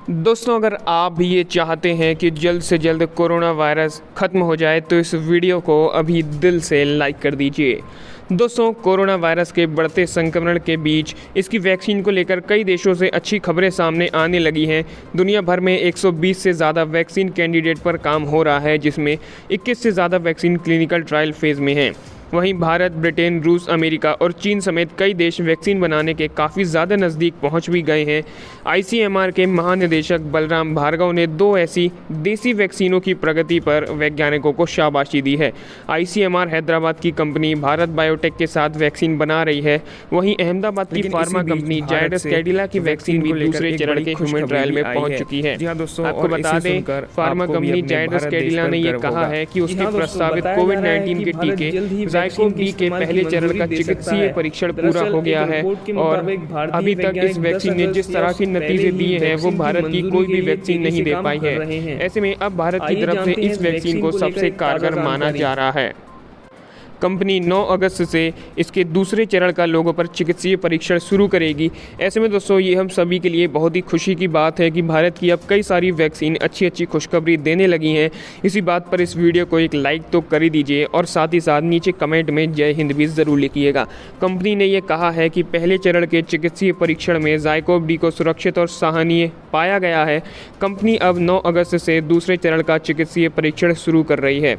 दोस्तों, अगर आप भी ये चाहते हैं कि जल्द से जल्द कोरोना वायरस ख़त्म हो जाए तो इस वीडियो को अभी दिल से लाइक कर दीजिए। दोस्तों, कोरोना वायरस के बढ़ते संक्रमण के बीच इसकी वैक्सीन को लेकर कई देशों से अच्छी खबरें सामने आने लगी हैं। दुनिया भर में 120 से ज़्यादा वैक्सीन कैंडिडेट पर काम हो रहा है, जिसमें 21 से ज़्यादा वैक्सीन क्लिनिकल ट्रायल फेज़ में हैं। वहीं भारत, ब्रिटेन, रूस, अमेरिका और चीन समेत कई देश वैक्सीन बनाने के काफ़ी ज़्यादा नज़दीक पहुंच भी गए हैं। आईसीएमआर के महानिदेशक बलराम भार्गव ने 2 ऐसी देसी वैक्सीनों की प्रगति पर वैज्ञानिकों को शाबाशी दी है। आईसीएमआर हैदराबाद की कंपनी भारत बायोटेक के साथ वैक्सीन बना रही है। वहीं अहमदाबाद की फार्मा कंपनी जायडस कैडिला की वैक्सीन भी दूसरे चरण के ह्यूमन ट्रायल में पहुंच चुकी है। आपको बता दें, फार्मा कंपनी जायडस कैडिला ने यह कहा है कि उसके प्रस्तावित कोविड-19 के टीके ज़ाइकोव-डी के पहले चरण का चिकित्सीय परीक्षण पूरा हो गया है और अभी तक इस वैक्सीन ने जिस तरह के नतीजे दिए हैं वो भारत की कोई भी वैक्सीन नहीं दे पाई है। ऐसे में अब भारत की तरफ से इस वैक्सीन को सबसे कारगर माना जा रहा है। कंपनी 9 अगस्त से इसके दूसरे चरण का लोगों पर चिकित्सीय परीक्षण शुरू करेगी। ऐसे में दोस्तों, ये हम सभी के लिए बहुत ही खुशी की बात है कि भारत की अब कई सारी वैक्सीन अच्छी खुशखबरी देने लगी हैं। इसी बात पर इस वीडियो को एक लाइक तो कर ही दीजिए और साथ ही साथ नीचे कमेंट में जय हिंद भी ज़रूर लिखिएगा। कंपनी ने यह कहा है कि पहले चरण के चिकित्सीय परीक्षण में ज़ाइकोव-डी को सुरक्षित और सराहनीय पाया गया है। कंपनी अब 9 अगस्त से दूसरे चरण का चिकित्सीय परीक्षण शुरू कर रही है।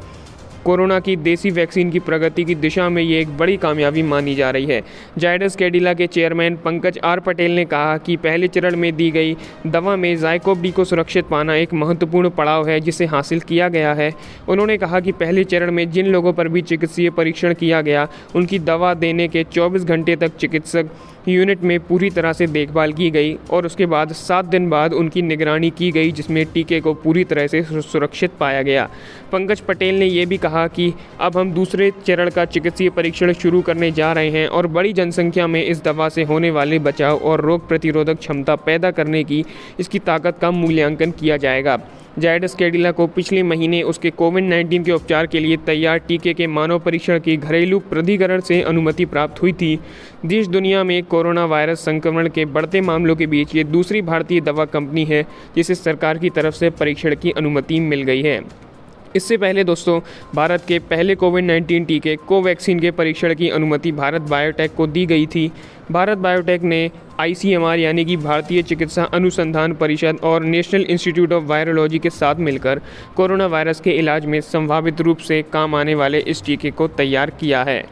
कोरोना की देसी वैक्सीन की प्रगति की दिशा में ये एक बड़ी कामयाबी मानी जा रही है। जायडस कैडिला के चेयरमैन पंकज आर पटेल ने कहा कि पहले चरण में दी गई दवा में ज़ाइकोव-डी को सुरक्षित पाना एक महत्वपूर्ण पड़ाव है जिसे हासिल किया गया है। उन्होंने कहा कि पहले चरण में जिन लोगों पर भी चिकित्सीय परीक्षण किया गया, उनकी दवा देने के 24 घंटे तक चिकित्सक यूनिट में पूरी तरह से देखभाल की गई और उसके बाद 7 दिन बाद उनकी निगरानी की गई, जिसमें टीके को पूरी तरह से सुरक्षित पाया गया। पंकज पटेल ने यह भी कहा कि अब हम दूसरे चरण का चिकित्सीय परीक्षण शुरू करने जा रहे हैं और बड़ी जनसंख्या में इस दवा से होने वाले बचाव और रोग प्रतिरोधक क्षमता पैदा करने की इसकी ताकत का मूल्यांकन किया जाएगा। जायडस कैडिला को पिछले महीने उसके कोविड-19 के उपचार के लिए तैयार टीके के मानव परीक्षण की घरेलू प्राधिकरण से अनुमति प्राप्त हुई थी। देश दुनिया में कोरोना वायरस संक्रमण के बढ़ते मामलों के बीच ये दूसरी भारतीय दवा कंपनी है जिसे सरकार की तरफ से परीक्षण की अनुमति मिल गई है। इससे पहले दोस्तों, भारत के पहले कोविड-19 टीके कोवैक्सीन के परीक्षण की अनुमति भारत बायोटेक को दी गई थी। भारत बायोटेक ने आईसीएमआर यानी कि भारतीय चिकित्सा अनुसंधान परिषद और नेशनल इंस्टीट्यूट ऑफ वायरोलॉजी के साथ मिलकर कोरोना वायरस के इलाज में संभावित रूप से काम आने वाले इस टीके को तैयार किया है।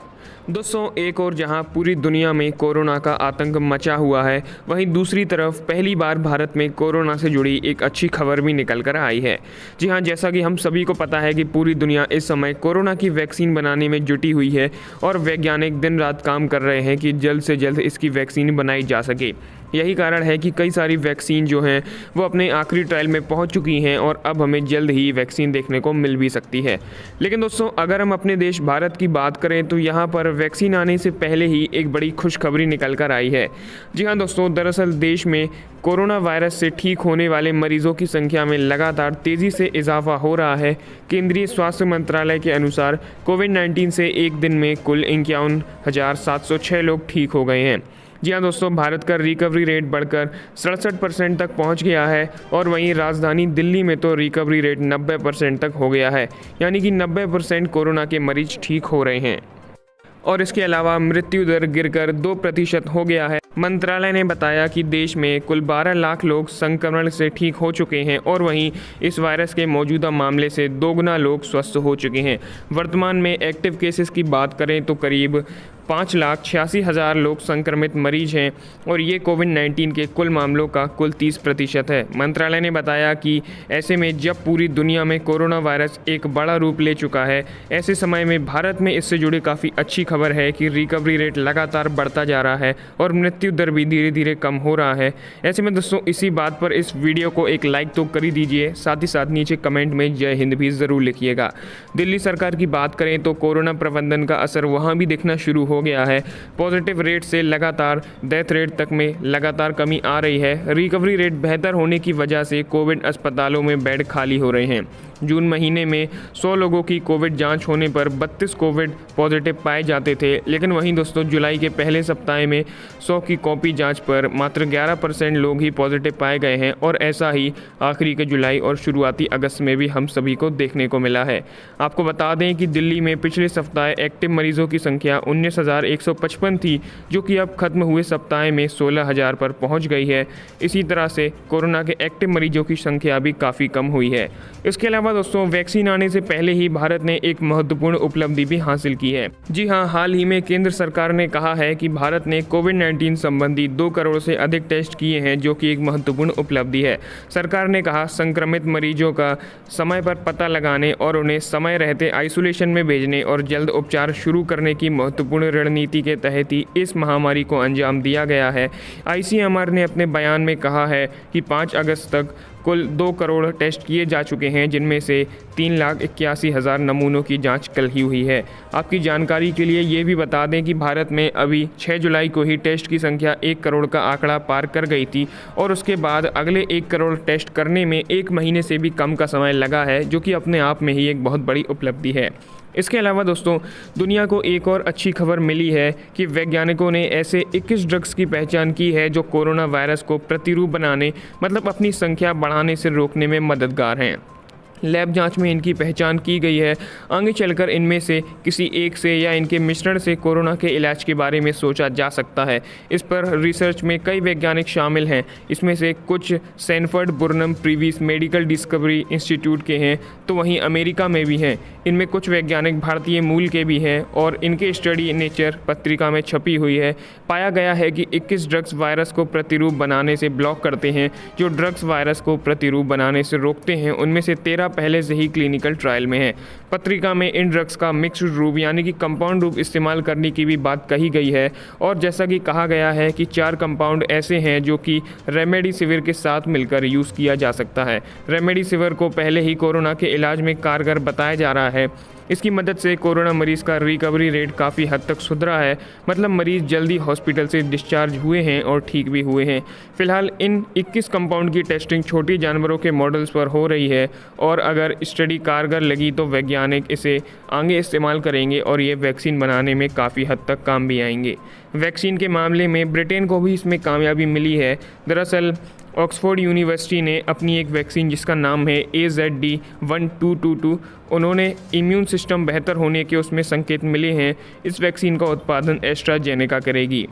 दोस्तों, एक और जहां पूरी दुनिया में कोरोना का आतंक मचा हुआ है, वहीं दूसरी तरफ पहली बार भारत में कोरोना से जुड़ी एक अच्छी खबर भी निकल कर आई है। जी हां, जैसा कि हम सभी को पता है कि पूरी दुनिया इस समय कोरोना की वैक्सीन बनाने में जुटी हुई है और वैज्ञानिक दिन रात काम कर रहे हैं कि जल्द से जल्द इसकी वैक्सीन बनाई जा सके। यही कारण है कि कई सारी वैक्सीन जो हैं वो अपने आखिरी ट्रायल में पहुंच चुकी हैं और अब हमें जल्द ही वैक्सीन देखने को मिल भी सकती है। लेकिन दोस्तों, अगर हम अपने देश भारत की बात करें तो यहाँ पर वैक्सीन आने से पहले ही एक बड़ी खुशखबरी निकल कर आई है। जी हाँ दोस्तों, दरअसल देश में कोरोना वायरस से ठीक होने वाले मरीजों की संख्या में लगातार तेज़ी से इजाफा हो रहा है। केंद्रीय स्वास्थ्य मंत्रालय के अनुसार कोविड-19 से एक दिन में कुल 51,706 लोग ठीक हो गए हैं। जी हाँ दोस्तों, भारत का रिकवरी रेट बढ़कर 67% तक पहुंच गया है और वहीं राजधानी दिल्ली में तो रिकवरी रेट 90% तक हो गया है, यानी कि 90% कोरोना के मरीज ठीक हो रहे हैं। और इसके अलावा मृत्यु दर गिरकर 2% हो गया है। मंत्रालय ने बताया कि देश में कुल 12 लाख लोग संक्रमण से ठीक हो चुके हैं और वहीं इस वायरस के मौजूदा मामले से 2 गुना लोग स्वस्थ हो चुके हैं। वर्तमान में एक्टिव केसेस की बात करें तो करीब 5,86,000 लोग संक्रमित मरीज हैं और ये कोविड-19 के कुल मामलों का कुल 30% है। मंत्रालय ने बताया कि ऐसे में जब पूरी दुनिया में कोरोना वायरस एक बड़ा रूप ले चुका है, ऐसे समय में भारत में इससे जुड़ी काफ़ी अच्छी खबर है कि रिकवरी रेट लगातार बढ़ता जा रहा है और मृत्यु दर भी धीरे धीरे कम हो रहा है। ऐसे में दोस्तों, इसी बात पर इस वीडियो को एक लाइक तो कर ही दीजिए, साथ ही साथ नीचे कमेंट में जय हिंद भी ज़रूर लिखिएगा। दिल्ली सरकार की बात करें तो कोरोना प्रबंधन का असर वहाँ भी दिखना शुरू हो गया है। पॉजिटिव रेट से लगातार डेथ रेट तक में लगातार कमी आ रही है। रिकवरी रेट बेहतर होने की वजह से कोविड अस्पतालों में बेड खाली हो रहे हैं। जून महीने में 100 लोगों की कोविड जांच होने पर 32 कोविड पॉजिटिव पाए जाते थे, लेकिन वहीं दोस्तों जुलाई के पहले सप्ताह में 100 की कॉपी जांच पर मात्र 11% लोग ही पॉजिटिव पाए गए हैं और ऐसा ही आखिरी के जुलाई और शुरुआती अगस्त में भी हम सभी को देखने को मिला है। आपको बता दें कि दिल्ली में पिछले सप्ताह एक्टिव मरीजों की संख्या 19,155 थी, जो कि अब खत्म हुए सप्ताह में 16,000 पर पहुंच गई है। इसी तरह से कोरोना के एक्टिव मरीजों की संख्या भी काफ़ी कम हुई है। इसके अलावा दोस्तों वैक्सीन आने से पहले ही भारत ने एक महत्वपूर्ण उपलब्धि भी हासिल की है। जी हाँ, हाल ही में केंद्र सरकार ने कहा है कि भारत ने कोविड-19 संबंधी 2 करोड़ से अधिक टेस्ट किए हैं, जो कि एक महत्वपूर्ण उपलब्धि है। सरकार ने कहा संक्रमित मरीजों का समय पर पता लगाने और उन्हें समय रहते आइसोलेशन में भेजने और जल्द उपचार शुरू करने की महत्वपूर्ण रणनीति के तहत ही इस महामारी को अंजाम दिया गया है। ICMR ने अपने बयान में कहा है कि 5 अगस्त तक कुल 2 करोड़ टेस्ट किए जा चुके हैं, जिनमें से 3,81,000 नमूनों की जांच कल ही हुई है। आपकी जानकारी के लिए ये भी बता दें कि भारत में अभी 6 जुलाई को ही टेस्ट की संख्या 1 करोड़ का आंकड़ा पार कर गई थी और उसके बाद अगले 1 करोड़ टेस्ट करने में 1 महीने से भी कम का समय लगा है, जो कि अपने आप में ही एक बहुत बड़ी उपलब्धि है। इसके अलावा दोस्तों दुनिया को एक और अच्छी खबर मिली है कि वैज्ञानिकों ने ऐसे 21 ड्रग्स की पहचान की है जो कोरोना वायरस को प्रतिरूप बनाने मतलब अपनी संख्या बढ़ाने से रोकने में मददगार हैं। लैब जांच में इनकी पहचान की गई है। आगे चलकर इनमें से किसी एक से या इनके मिश्रण से कोरोना के इलाज के बारे में सोचा जा सकता है। इस पर रिसर्च में कई वैज्ञानिक शामिल हैं। इसमें से कुछ सैनफोर्ड बुरनम प्रीविस मेडिकल डिस्कवरी इंस्टीट्यूट के हैं, तो वहीं अमेरिका में भी हैं। इनमें कुछ वैज्ञानिक भारतीय मूल के भी हैं और इनके स्टडी नेचर पत्रिका में छपी हुई है। पाया गया है कि 21 ड्रग्स वायरस को प्रतिरूप बनाने से ब्लॉक करते हैं। जो ड्रग्स वायरस को प्रतिरूप बनाने से रोकते हैं उनमें से 13 पहले से ही क्लिनिकल ट्रायल में है। पत्रिका में इन ड्रग्स का मिक्स्ड रूप यानी कि कंपाउंड रूप इस्तेमाल करने की भी बात कही गई है और जैसा कि कहा गया है कि 4 कंपाउंड ऐसे हैं जो कि रेमडेसिविर के साथ मिलकर यूज़ किया जा सकता है। रेमडेसिविर को पहले ही कोरोना के इलाज में कारगर बताया जा रहा है। इसकी मदद से कोरोना मरीज़ का रिकवरी रेट काफ़ी हद तक सुधरा है, मतलब मरीज़ जल्दी हॉस्पिटल से डिस्चार्ज हुए हैं और ठीक भी हुए हैं। फिलहाल इन 21 कंपाउंड की टेस्टिंग छोटी जानवरों के मॉडल्स पर हो रही है और अगर स्टडी कारगर लगी तो वैज्ञानिक इसे आगे इस्तेमाल करेंगे और ये वैक्सीन बनाने में काफ़ी हद तक काम भी आएंगे। वैक्सीन के मामले में ब्रिटेन को भी इसमें कामयाबी मिली है। दरअसल ऑक्सफोर्ड यूनिवर्सिटी ने अपनी एक वैक्सीन जिसका नाम है AZD1222, उन्होंने इम्यून सिस्टम बेहतर होने के उसमें संकेत मिले हैं। इस वैक्सीन का उत्पादन एस्ट्राजेनेका करेगी।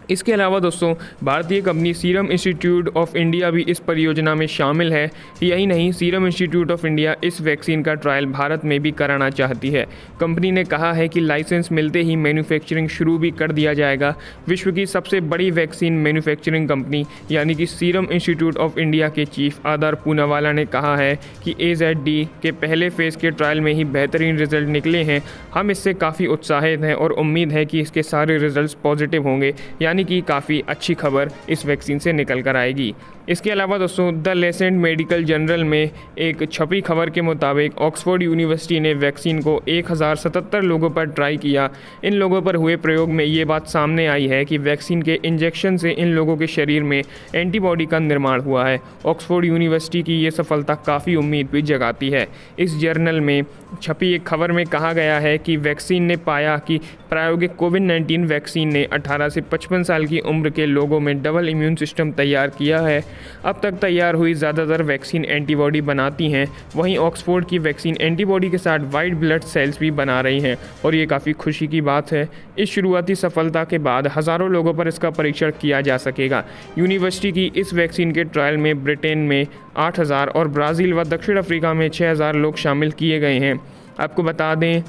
इसके अलावा दोस्तों भारतीय company serum institute of India भी इस परियोजना में शामिल है। यही नहीं, सीरम इंस्टीट्यूट ऑफ इंडिया इस वैक्सीन का ट्रायल भारत में भी कराना चाहती है। कंपनी ने कहा है कि लाइसेंस मिलते ही मैन्युफैक्चरिंग शुरू भी कर दिया जाएगा। विश्व की सबसे बड़ी वैक्सीन मैन्युफैक्चरिंग कंपनी यानी कि सीरम इंस्टीट्यूट ऑफ इंडिया के चीफ आदर पूनावाला ने कहा है कि AZD के पहले फेज़ के ट्रायल में ही बेहतरीन रिजल्ट निकले हैं। हम इससे काफ़ी उत्साहित हैं और उम्मीद है कि इसके सारे रिजल्ट पॉजिटिव होंगे, यानी कि काफ़ी अच्छी खबर इस वैक्सीन से निकल कर आएगी। इसके अलावा दोस्तों द लेसेंट मेडिकल जर्नल में एक छपी खबर के मुताबिक ऑक्सफोर्ड यूनिवर्सिटी ने वैक्सीन को 1077 लोगों पर ट्राई किया। इन लोगों पर हुए प्रयोग में ये बात सामने आई है कि वैक्सीन के इंजेक्शन से इन लोगों के शरीर में एंटीबॉडी का निर्माण हुआ है। ऑक्सफोर्ड यूनिवर्सिटी की ये सफलता काफ़ी उम्मीद भी जगाती है। इस जर्नल में छपी एक खबर में कहा गया है कि वैक्सीन ने पाया कि प्रायोगिक कोविड-19 वैक्सीन ने 18 से 55 साल की उम्र के लोगों में डबल इम्यून सिस्टम तैयार किया है। अब तक तैयार हुई ज़्यादातर वैक्सीन एंटीबॉडी बनाती हैं, वहीं ऑक्सफोर्ड की वैक्सीन एंटीबॉडी के साथ वाइट ब्लड सेल्स भी बना रही हैं और ये काफ़ी खुशी की बात है। इस शुरुआती सफलता के बाद हज़ारों लोगों पर इसका परीक्षण किया जा सकेगा। यूनिवर्सिटी की इस वैक्सीन के ट्रायल में ब्रिटेन में 8,000 और ब्राज़ील व दक्षिण अफ्रीका में 6,000 लोग शामिल किए गए हैं। आपको बता दें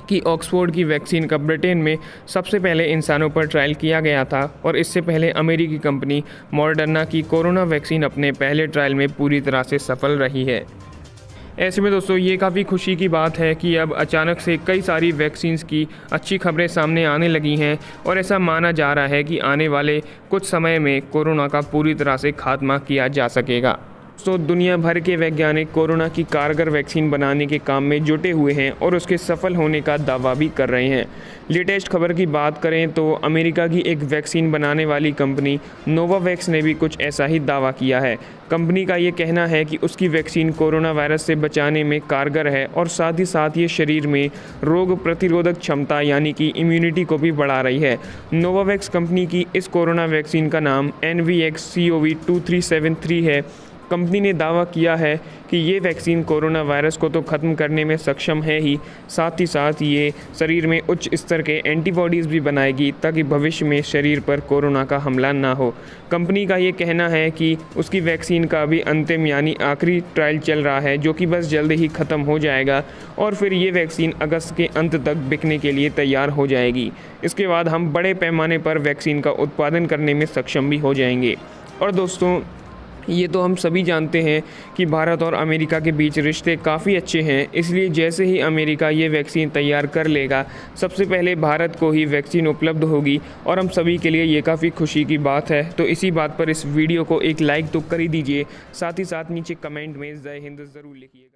कि ऑक्सफोर्ड की वैक्सीन का ब्रिटेन में सबसे पहले इंसानों पर ट्रायल किया गया था और इससे पहले अमेरिकी कंपनी मॉडर्ना की कोरोना वैक्सीन अपने पहले ट्रायल में पूरी तरह से सफल रही है। ऐसे में दोस्तों ये काफ़ी खुशी की बात है कि अब अचानक से कई सारी वैक्सीन्स की अच्छी खबरें सामने आने लगी हैं और ऐसा माना जा रहा है कि आने वाले कुछ समय में कोरोना का पूरी तरह से खात्मा किया जा सकेगा। तो दुनिया भर के वैज्ञानिक कोरोना की कारगर वैक्सीन बनाने के काम में जुटे हुए हैं और उसके सफल होने का दावा भी कर रहे हैं। लेटेस्ट खबर की बात करें तो अमेरिका की एक वैक्सीन बनाने वाली कंपनी नोवावैक्स ने भी कुछ ऐसा ही दावा किया है। कंपनी का ये कहना है कि उसकी वैक्सीन कोरोना वायरस से बचाने में कारगर है और साथ ही साथ ये शरीर में रोग प्रतिरोधक क्षमता यानी कि इम्यूनिटी को भी बढ़ा रही है। नोवावैक्स कंपनी की इस कोरोना वैक्सीन का नाम NVX-CoV2373 है। कंपनी ने दावा किया है कि ये वैक्सीन कोरोना वायरस को तो ख़त्म करने में सक्षम है ही साथ ये शरीर में उच्च स्तर के एंटीबॉडीज़ भी बनाएगी ताकि भविष्य में शरीर पर कोरोना का हमला ना हो। कंपनी का ये कहना है कि उसकी वैक्सीन का अभी अंतिम यानी आखिरी ट्रायल चल रहा है जो कि बस जल्द ही ख़त्म हो जाएगा और फिर ये वैक्सीन अगस्त के अंत तक बिकने के लिए तैयार हो जाएगी। इसके बाद हम बड़े पैमाने पर वैक्सीन का उत्पादन करने में सक्षम भी हो जाएंगे। और दोस्तों, ये तो हम सभी जानते हैं कि भारत और अमेरिका के बीच रिश्ते काफ़ी अच्छे हैं, इसलिए जैसे ही अमेरिका ये वैक्सीन तैयार कर लेगा सबसे पहले भारत को ही वैक्सीन उपलब्ध होगी और हम सभी के लिए ये काफ़ी खुशी की बात है। तो इसी बात पर इस वीडियो को एक लाइक तो कर ही दीजिए, साथ ही साथ नीचे कमेंट में जय हिंद ज़रूर लिखिएगा।